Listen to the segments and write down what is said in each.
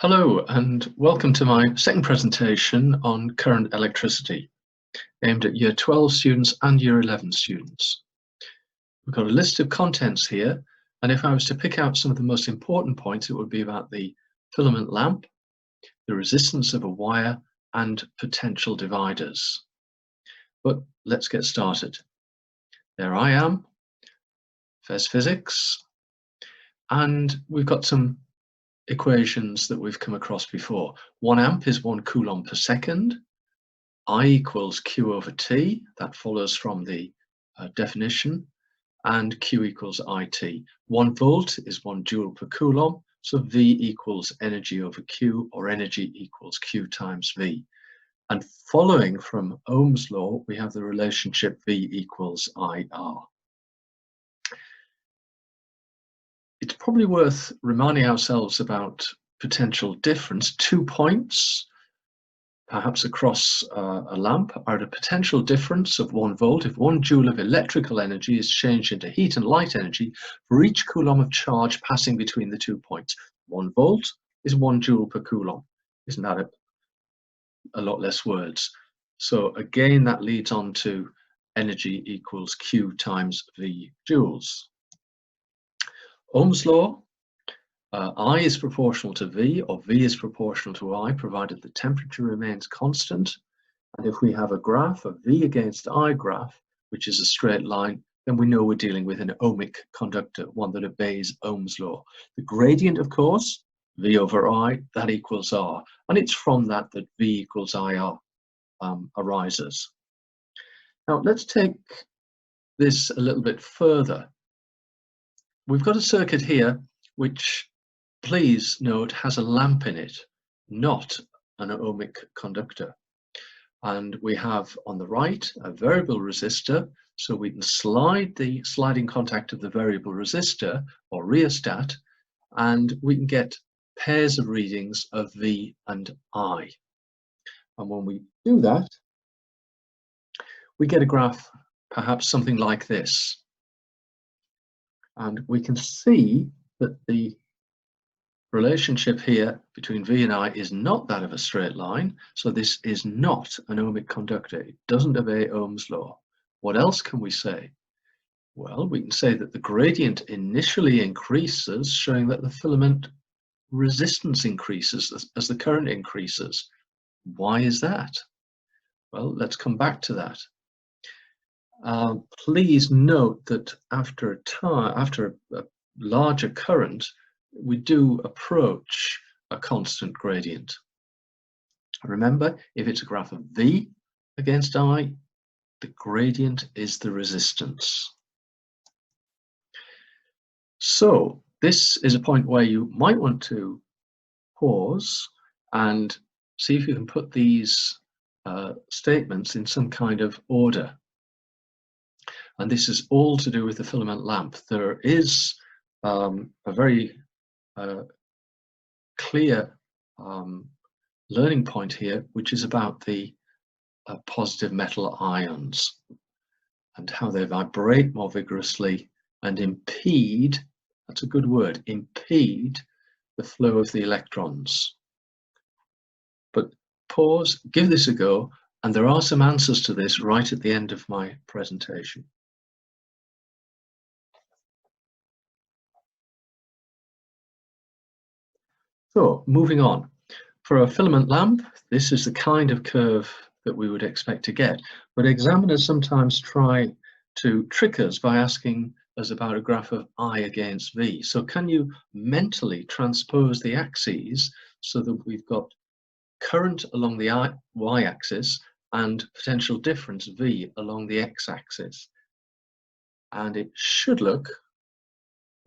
Hello and welcome to my second presentation on current electricity, aimed at Year 12 students and Year 11 students. We've got a list of contents here, and if I was to pick out some of the most important points, it would be about the filament lamp, the resistance of a wire, and potential dividers. But let's get started. There I am, Fes Physics, and we've got some equations that we've come across before. 1 amp is 1 coulomb per second. I equals Q over T, that follows from the definition, and Q equals IT. 1 volt is 1 joule per coulomb, so V equals energy over Q, or energy equals Q times V. And following from Ohm's law, we have the relationship V equals IR. It's probably worth reminding ourselves about potential difference. 2 points, perhaps across a lamp, are at a potential difference of 1 volt if 1 joule of electrical energy is changed into heat and light energy for each coulomb of charge passing between the 2 points. 1 volt is 1 joule per coulomb. Isn't that a lot less words? So again, that leads on to energy equals Q times V joules. Ohm's law, I is proportional to V, or V is proportional to I, provided the temperature remains constant. And if we have a graph, a V against I graph, which is a straight line, then we know we're dealing with an ohmic conductor, one that obeys Ohm's law. The gradient, of course, V over I, that equals R. And it's from that that V equals IR arises. Now, let's take this a little bit further. We've got a circuit here which, please note, has a lamp in it, not an ohmic conductor. And we have on the right a variable resistor, so we can slide the sliding contact of the variable resistor or rheostat, and we can get pairs of readings of V and I. And when we do that, we get a graph, perhaps something like this. And we can see that the relationship here between V and I is not that of a straight line, so this is not an ohmic conductor. It doesn't obey Ohm's law. What else can we say? Well, we can say that the gradient initially increases, showing that the filament resistance increases as the current increases. Why is that? Well, let's come back to that. Please note that after a larger current, we do approach a constant gradient. Remember, if it's a graph of V against I, the gradient is the resistance. So this is a point where you might want to pause and see if you can put these statements in some kind of order. And this is all to do with the filament lamp. There is a very clear learning point here, which is about the positive metal ions and how they vibrate more vigorously and impede, that's a good word, impede the flow of the electrons. But pause, give this a go, and there are some answers to this right at the end of my presentation. So, moving on. For a filament lamp, this is the kind of curve that we would expect to get. But examiners sometimes try to trick us by asking us about a graph of I against V. So can you mentally transpose the axes so that we've got current along the y-axis and potential difference V along the x-axis? And it should look,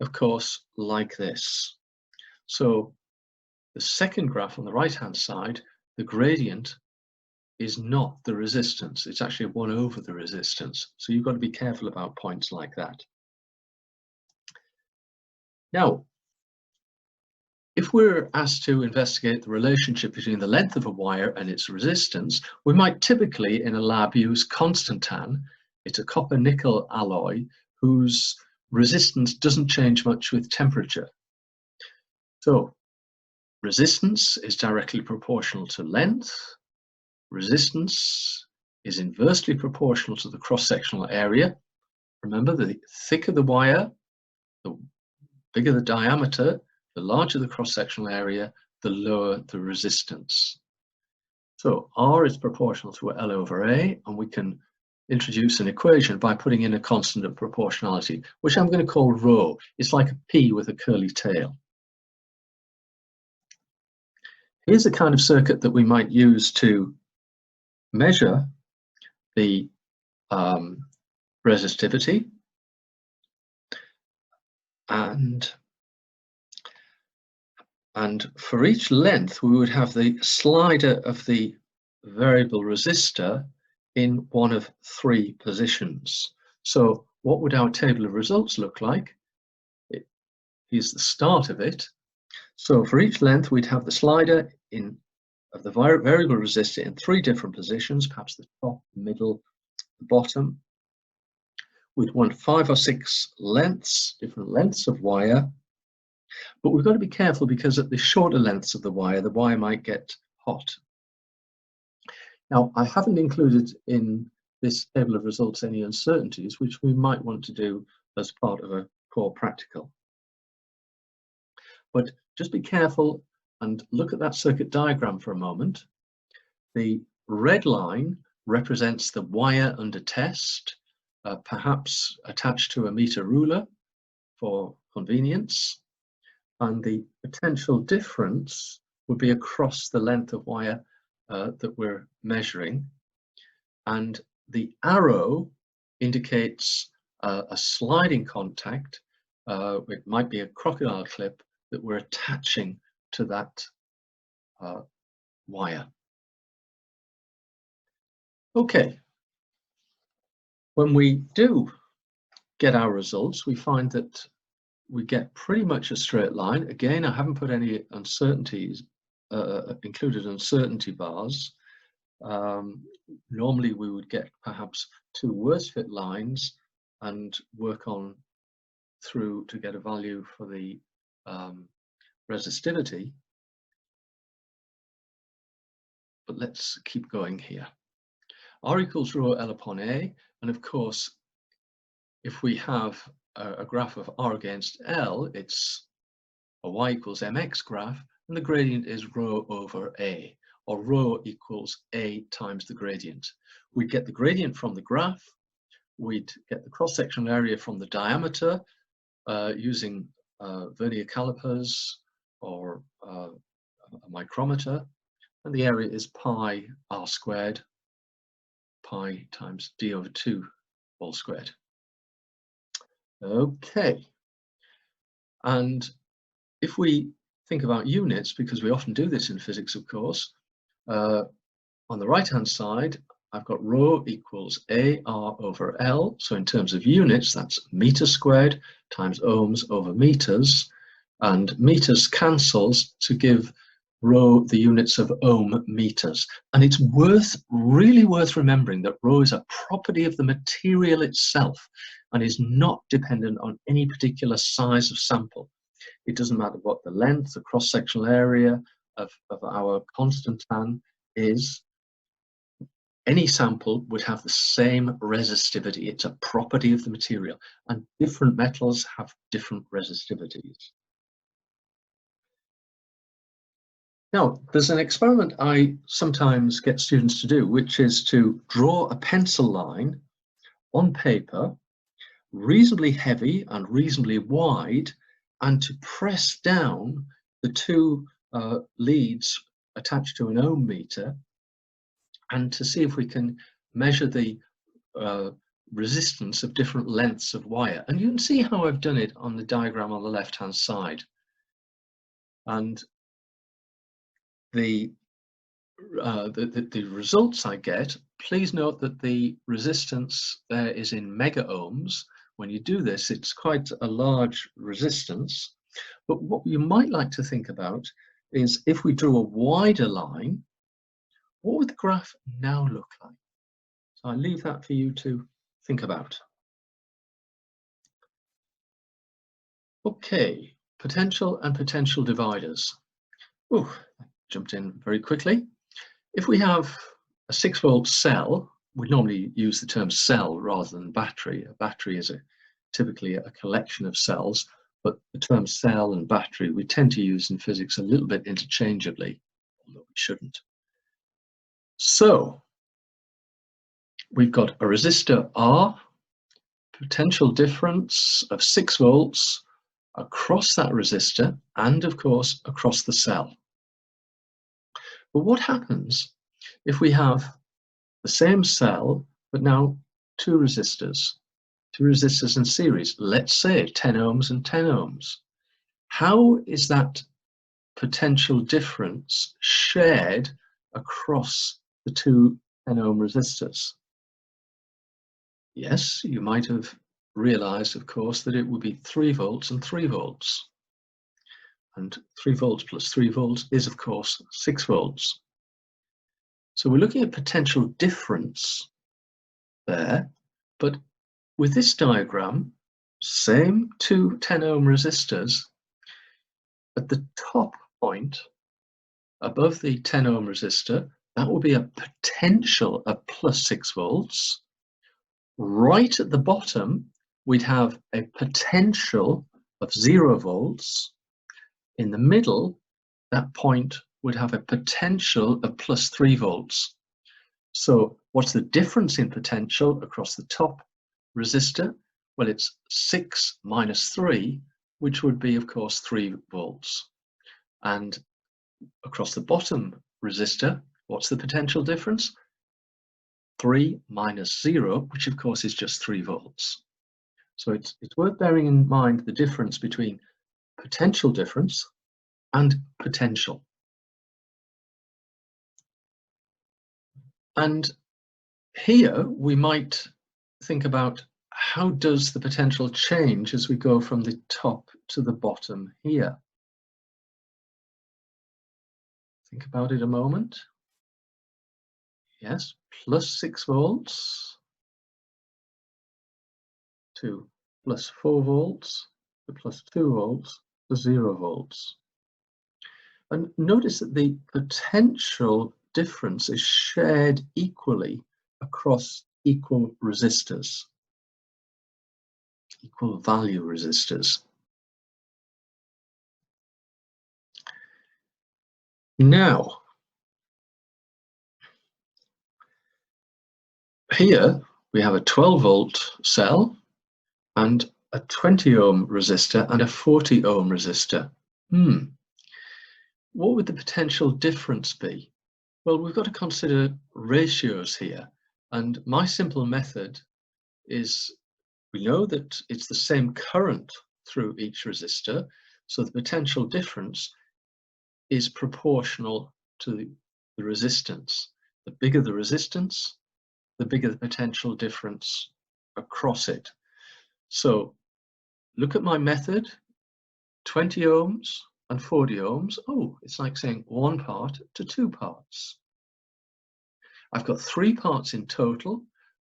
of course, like this. So the second graph on the right-hand side, the gradient is not the resistance. It's actually 1 over the resistance. So you've got to be careful about points like that. Now, if we're asked to investigate the relationship between the length of a wire and its resistance, we might typically in a lab use constantan. It's a copper-nickel alloy whose resistance doesn't change much with temperature. So resistance is directly proportional to length. Resistance is inversely proportional to the cross-sectional area. Remember, the thicker the wire, the bigger the diameter, the larger the cross-sectional area, the lower the resistance. So R is proportional to L over A, and we can introduce an equation by putting in a constant of proportionality, which I'm going to call rho. It's like a P with a curly tail. Here's the kind of circuit that we might use to measure the resistivity, and for each length we would have the slider of the variable resistor in one of three positions. So what would our table of results look like? Here's the start of it. So for each length we'd have the slider of the variable resistor in three different positions, perhaps the top, middle, the bottom. We'd want 5 or 6 different lengths of wire, but we've got to be careful because at the shorter lengths of the wire might get hot. Now, I haven't included in this table of results any uncertainties, which we might want to do as part of a core practical. But just be careful and look at that circuit diagram for a moment. The red line represents the wire under test, perhaps attached to a meter ruler for convenience, and the potential difference would be across the length of wire that we're measuring, and the arrow indicates a sliding contact. It might be a crocodile clip that we're attaching to that wire. Okay, when we do get our results, we find that we get pretty much a straight line. Again, I haven't put any uncertainties, included uncertainty bars. Normally we would get perhaps 2 worst fit lines and work on through to get a value for the resistivity. But let's keep going here. R equals rho L upon A, and of course, if we have a graph of R against L, it's a Y equals mx graph, and the gradient is rho over A, or rho equals A times the gradient. We'd get the gradient from the graph, we'd get the cross-sectional area from the diameter using vernier calipers or a micrometer, and the area is pi r squared, pi times d over 2 all squared. Okay, and if we think about units, because we often do this in physics, of course, on the right hand side I've got rho equals AR over L, so in terms of units that's meter squared times ohms over meters, and meters cancels to give rho the units of ohm meters. And it's really worth remembering that rho is a property of the material itself and is not dependent on any particular size of sample. It doesn't matter what the length, the cross-sectional area of our constant tan is. Any sample would have the same resistivity. It's a property of the material, and different metals have different resistivities. Now, there's an experiment I sometimes get students to do, which is to draw a pencil line on paper, reasonably heavy and reasonably wide, and to press down the 2 leads attached to an ohm meter, and to see if we can measure the resistance of different lengths of wire. And you can see how I've done it on the diagram on the left-hand side. And the results I get, please note that the resistance there is in mega ohms. When you do this, it's quite a large resistance. But what you might like to think about is if we drew a wider line, what would the graph now look like? So I leave that for you to think about. Okay, potential and potential dividers. Oh, jumped in very quickly. If we have a 6-volt cell, we normally use the term cell rather than battery. A battery is typically a collection of cells, but the term cell and battery we tend to use in physics a little bit interchangeably, although we shouldn't. So we've got a resistor R, potential difference of 6 volts across that resistor and of course across the cell. But what happens if we have the same cell but now two resistors in series, let's say 10 ohms and 10 ohms? How is that potential difference shared across the two 10 ohm resistors? Yes, you might have realized, of course, that it would be 3 volts and 3 volts. And 3 volts plus 3 volts is, of course, 6 volts. So we're looking at potential difference there, but with this diagram, same two 10 ohm resistors, at the top point above the 10 ohm resistor, that will be a potential of plus 6 volts. Right at the bottom, we'd have a potential of 0 volts. In the middle, that point would have a potential of plus 3 volts. So what's the difference in potential across the top resistor? Well, it's 6 minus 3, which would be, of course, 3 volts. And across the bottom resistor, what's the potential difference? 3 minus 0, which of course is just 3 volts. So it's worth bearing in mind the difference between potential difference and potential. And here we might think about how does the potential change as we go from the top to the bottom here. Think about it a moment. Yes, plus 6 volts to plus 4 volts to plus 2 volts to 0 volts. And notice that the potential difference is shared equally across equal resistors, equal value resistors. Now, here we have a 12 volt cell and a 20 ohm resistor and a 40 ohm resistor. What would the potential difference be? Well, we've got to consider ratios here, and my simple method is, we know that it's the same current through each resistor, so the potential difference is proportional to the resistance. The bigger the resistance, the bigger the potential difference across it. So look at my method, 20 ohms and 40 ohms. Oh, it's like saying 1 part to 2 parts. I've got 3 parts in total,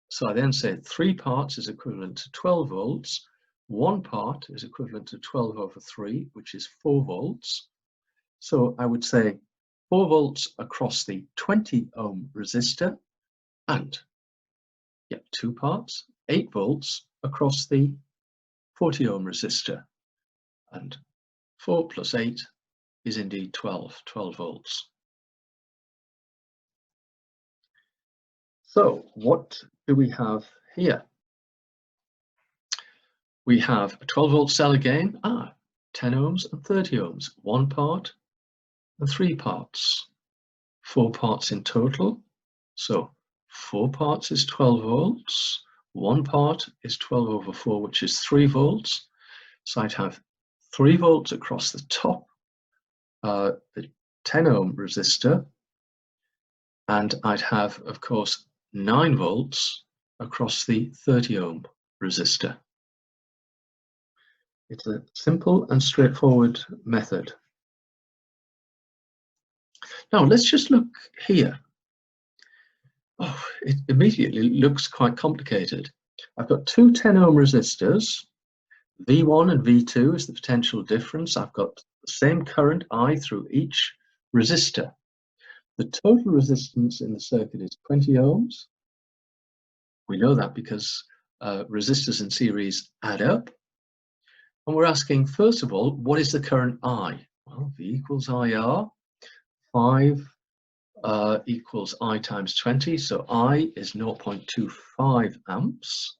so I then say 3 parts is equivalent to 12 volts. 1 part is equivalent to 12 over 3, which is 4 volts. So I would say 4 volts across the 20 ohm resistor, and 2 parts, 8 volts across the 40 ohm resistor, and 4 plus 8 is indeed 12 volts. So what do we have here? We have a 12 volt cell again, 10 ohms and 30 ohms, 1 part and 3 parts, 4 parts in total. So 4 parts is 12 volts, 1 part is 12 over 4, which is 3 volts. So I'd have 3 volts across the top, the 10 ohm resistor, and I'd have, of course, 9 volts across the 30 ohm resistor. It's a simple and straightforward method. Now let's just look here. Oh, it immediately looks quite complicated. I've got 2 10 ohm resistors. V1 and V2 is the potential difference. I've got the same current I through each resistor. The total resistance in the circuit is 20 ohms. We know that because resistors in series add up. And we're asking, first of all, what is the current I? Well, V equals IR. 5 equals I times 20, so I is 0.25 amps.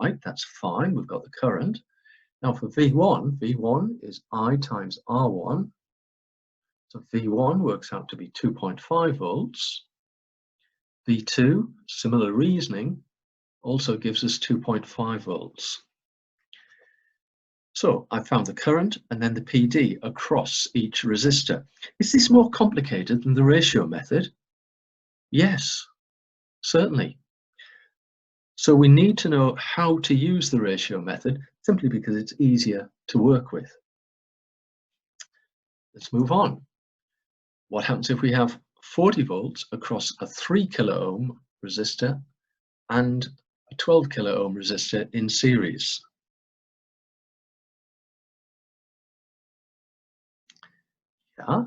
Right, that's fine, we've got the current. Now for V1 is I times R1. So V1 works out to be 2.5 volts. V2, similar reasoning, also gives us 2.5 volts. So I found the current and then the PD across each resistor. Is this more complicated than the ratio method? Yes, certainly. So we need to know how to use the ratio method simply because it's easier to work with. Let's move on. What happens if we have 40 volts across a 3 kilo ohm resistor and a 12 kilo ohm resistor in series? Yeah,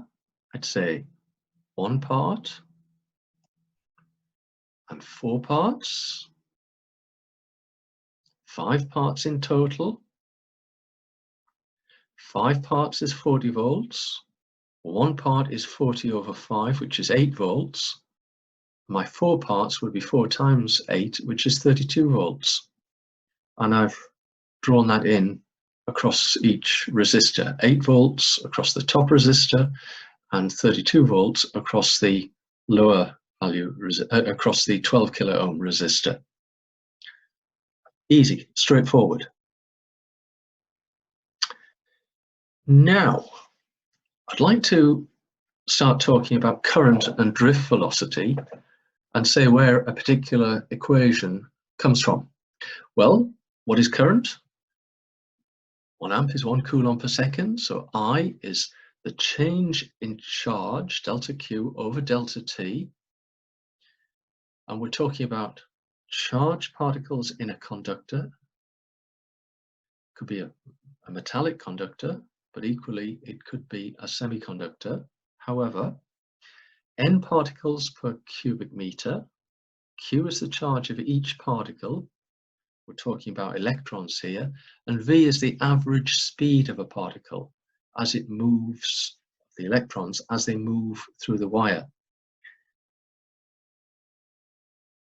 I'd say 1 part and 4 parts, 5 parts in total. 5 parts is 40 volts. 1 part is 40 over 5, which is 8 volts. My 4 parts would be 4 times 8, which is 32 volts. And I've drawn that in across each resistor. 8 volts across the top resistor and 32 volts across the lower value, across the 12 kilo ohm resistor. Easy, straightforward. Now, I'd like to start talking about current and drift velocity and say where a particular equation comes from. Well, what is current? 1 amp is 1 coulomb per second, so I is the change in charge, delta Q over delta T. And we're talking about charged particles in a conductor. Could be a metallic conductor, but equally it could be a semiconductor. However, N particles per cubic meter. Q is the charge of each particle. We're talking about electrons here, and V is the average speed of a particle as it moves, the electrons as they move through the wire.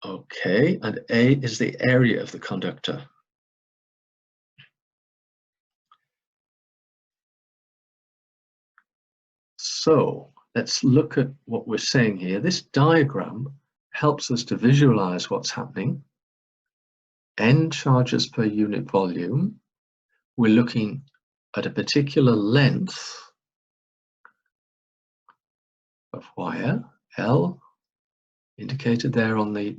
Okay, and A is the area of the conductor. So let's look at what we're saying here. This diagram helps us to visualize what's happening. N charges per unit volume. We're looking at a particular length of wire, L, indicated there on the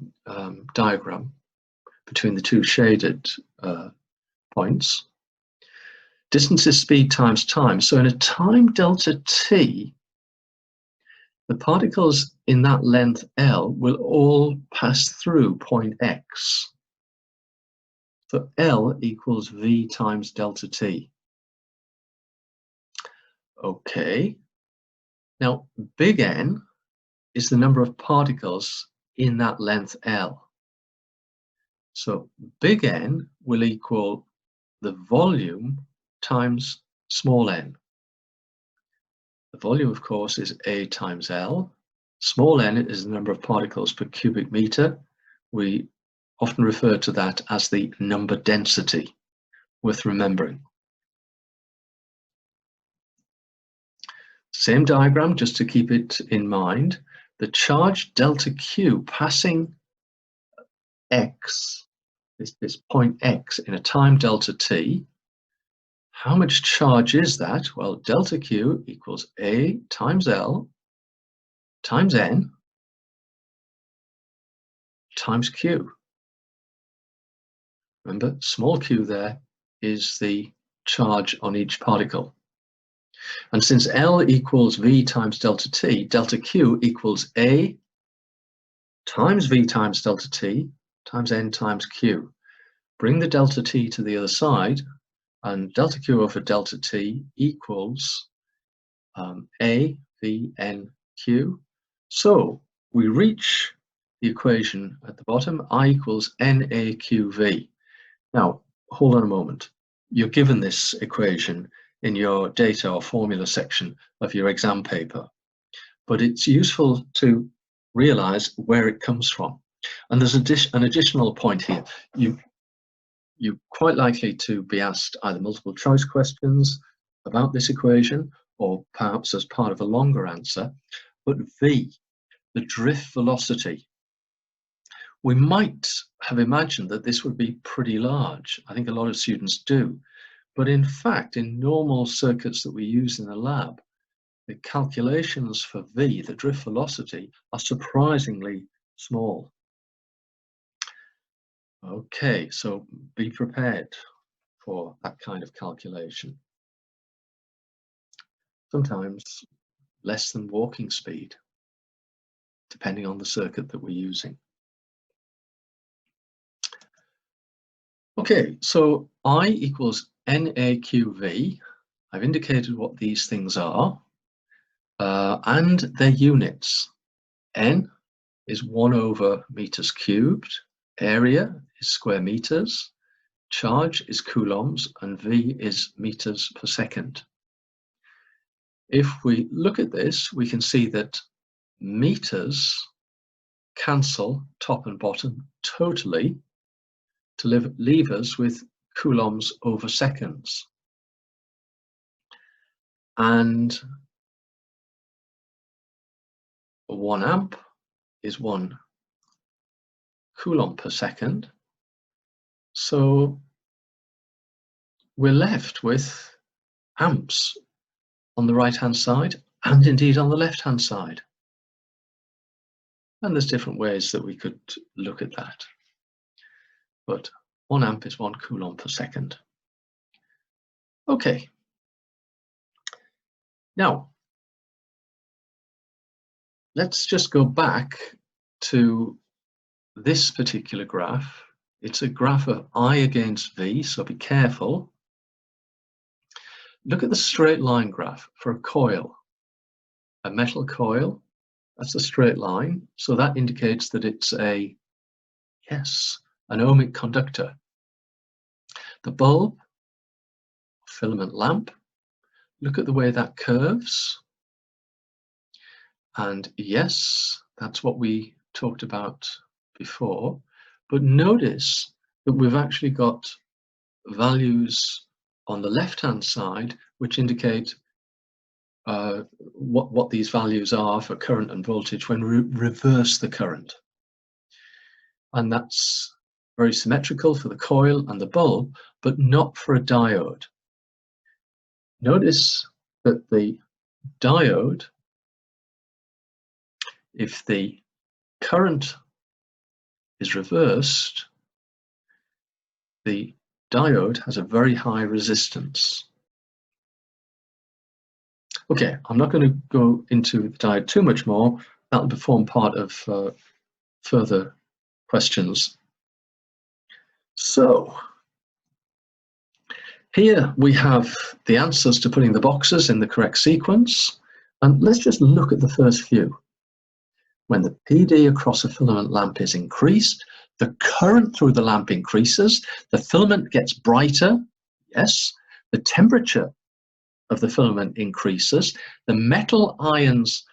diagram between the two shaded points. Distance is speed times time. So in a time delta t, the particles in that length L will all pass through point X. So L equals V times delta t. Okay. Now, big N is the number of particles in that length L. So big N will equal the volume times small n. The volume, of course, is A times L. Small n is the number of particles per cubic meter. We often refer to that as the number density, worth remembering. Same diagram, just to keep it in mind. The charge delta Q passing X, this point X in a time delta t. How much charge is that? Well, delta Q equals A times L times N times Q. Remember, small q there is the charge on each particle. And since L equals V times delta T, delta Q equals A times V times delta T times N times Q. Bring the delta T to the other side, and delta Q over delta T equals A VNQ. So we reach the equation at the bottom, I equals nAqv. Now, hold on a moment. You're given this equation in your data or formula section of your exam paper, but it's useful to realize where it comes from. And there's an additional point here. You're quite likely to be asked either multiple choice questions about this equation or perhaps as part of a longer answer. But V, the drift velocity, we might have imagined that this would be pretty large. I think a lot of students do. But in fact, in normal circuits that we use in the lab, the calculations for V, the drift velocity, are surprisingly small. Okay, so be prepared for that kind of calculation. Sometimes less than walking speed, depending on the circuit that we're using. Okay, so I equals nAqv. I've indicated what these things are, and their units. N is 1 over meters cubed, area is square meters, charge is coulombs, and V is meters per second. If we look at this, we can see that meters cancel top and bottom totally to leave us with coulombs over seconds. And 1 amp is 1 coulomb per second. So we're left with amps on the right-hand side and indeed on the left-hand side. And there's different ways that we could look at that. But 1 amp is 1 coulomb per second. Okay. Now, let's just go back to this particular graph. It's a graph of I against V, so be careful. Look at the straight line graph for a coil, a metal coil. That's a straight line, so that indicates that it's an ohmic conductor. The bulb, filament lamp, look at the way that curves. And yes, that's what we talked about before. But notice that we've actually got values on the left-hand side which indicate what these values are for current and voltage when we reverse the current. And that's very symmetrical for the coil and the bulb, but not for a diode. Notice that the diode, if the current is reversed, the diode has a very high resistance. Okay, I'm not going to go into the diode too much more. That'll form part of further questions. So here we have the answers to putting the boxes in the correct sequence. And let's just look at the first few. When the PD across a filament lamp is increased, the current through the lamp increases, the filament gets brighter, yes, the temperature of the filament increases, the metal ions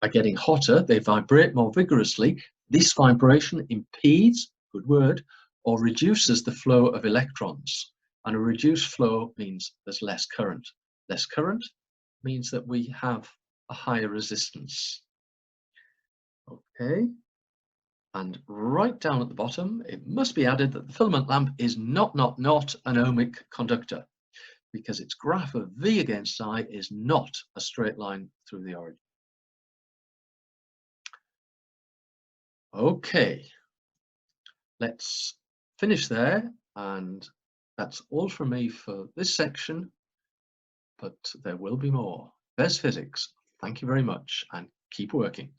are getting hotter, they vibrate more vigorously. This vibration impedes, good word, or reduces the flow of electrons. And a reduced flow means there's less current. Less current means that we have a higher resistance. Okay, and right down at the bottom, it must be added that the filament lamp is not an ohmic conductor, because its graph of V against I is not a straight line through the origin. Okay, let's finish there, and that's all from me for this section, but there will be more. There's physics. Thank you very much, and keep working.